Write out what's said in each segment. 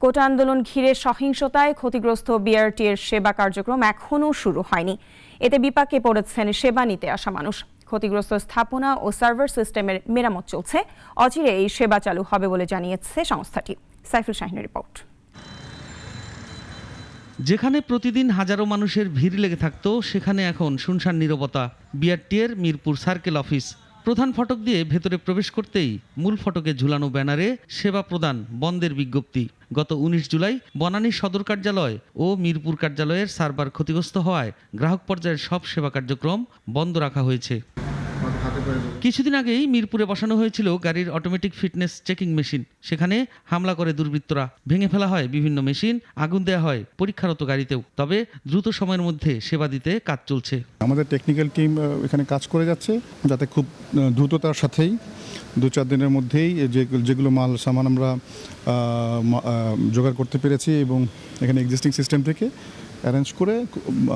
কোটা আন্দোলন ঘিরে সহিংসতায় ক্ষতিগ্রস্ত বিআরটির সেবা কার্যক্রম এখনও শুরু হয়নি। এতে বিপাকে পড়েছেন সেবা নিতে আসা মানুষ। ক্ষতিগ্রস্ত স্থাপনা ও সার্ভার সিস্টেমের মেরামত চলছে। অচিরে এই সেবা চালু হবে বলে জানিয়েছে সংস্থাটি। সাইফুল শাহিনের রিপোর্ট। যেখানে প্রতিদিন হাজারো মানুষের ভিড় লেগে থাকতো, সেখানে এখন শুনশান নীরবতা। বিআরটির মিরপুর সার্কেল অফিস। প্রধান ফটক দিয়ে ভেতরে প্রবেশ করতেই মূল ফটকে ঝুলানো ব্যানারে সেবা প্রদান বন্ধের বিজ্ঞপ্তি। গত ১৯ জুলাই বনানী সদর কার্যালয় ও মিরপুর কার্যালয়ের সার্ভার ক্ষতিগ্রস্ত হওয়ায় গ্রাহক পর্যায়ের সব সেবা কার্যক্রম বন্ধ রাখা হয়েছে। কিছুদিন আগেই মিরপুরে বসানো হয়েছিল গাড়ির অটোমেটিক ফিটনেস চেকিং মেশিন। সেখানে হামলা করে দুর্বৃত্তরা। ভেঙে ফেলা হয় বিভিন্ন মেশিন, আগুন দেওয়া হয় পরীক্ষারত গাড়িতেও। তবে দ্রুত সময়ের মধ্যে সেবা দিতে কাজ চলছে। আমাদের টেকনিক্যাল টিম এখানে কাজ করে যাচ্ছে, যাতে খুব দ্রুততার সাথেই ২-৪ দিনের মধ্যেই যেগুলো মাল সামান আমরা জোগাড় করতে পেরেছি এবং এখানে এক্সিস্টিং সিস্টেম থেকে অ্যারেঞ্জ করে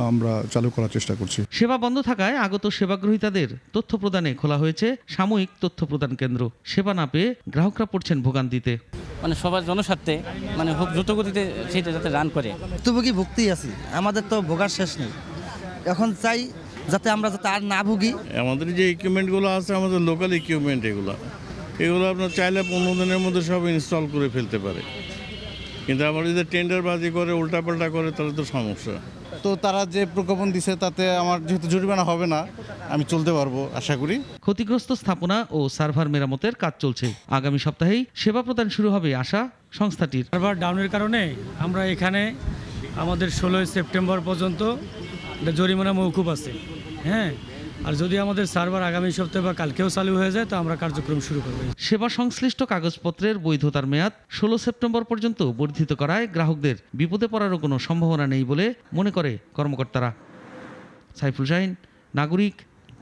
আমরা চালু করার চেষ্টা করছি। সেবা বন্ধ থাকায় আগত সেবাগ্রহীতাদের তথ্য প্রদানে খোলা হয়েছে সাময়িক তথ্য প্রদান কেন্দ্র। সেবা না পেয়ে গ্রাহকরা পড়ছেন ভোগান্তিতে। সবার জনস্বার্থে খুব দ্রুত গতিতে সেটা যাতে রান করে। ভুক্তভোগী ভুগতেই আছি, আমাদের তো ভোগার শেষ নেই। এখন চাই যাতে আমরা যাতে আর না ভুগি। আমাদের যে ইকুইপমেন্টগুলো আছে, আমাদের লোকাল ইকুইপমেন্ট, এগুলো আপনার চাইলে 15 দিনের মধ্যে সব ইনস্টল করে ফেলতে পারে। কিন্তু আমরা যদি টেন্ডারবাজি করে উল্টাপাল্টা করে তাহলে তো সমস্যা। তো তারা যে প্রজ্ঞাপন দিছে তাতে আমার যেহেতু জরিমানা হবে না, আমি চলতে পারবো আশা করি। ক্ষতিগ্রস্ত স্থাপনা ও সার্ভার মেরামতের কাজ চলছে। আগামী সপ্তাহেই সেবা প্রদান শুরু হবে আশা সংস্থাটির। সার্ভার ডাউনের কারণে আমরা এখানে আমাদের 16 সেপ্টেম্বর পর্যন্ত জরিমানা মওকুফ আছে। হ্যাঁ, আর যদি আমাদের সার্ভার আগামী সপ্তাহে বা কালকেও চালু হয়ে যায় তো আমরা কার্যক্রম শুরু করব। সেবা সংশ্লিষ্ট কাগজপত্রের বৈধতার মেয়াদ 16 সেপ্টেম্বর পর্যন্ত বর্ধিত করায় গ্রাহকদের বিপদে পড়ারও কোনো সম্ভাবনা নেই বলে মনে করে কর্মকর্তারা। সাইফুল শাহিন, নাগরিক,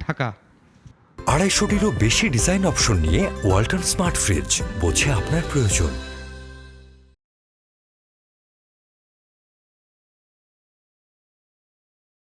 ঢাকা। 250টিরও বেশি ডিজাইন অপশন নিয়ে ওয়ালটন স্মার্ট ফ্রিজ বোঝে আপনার প্রয়োজন।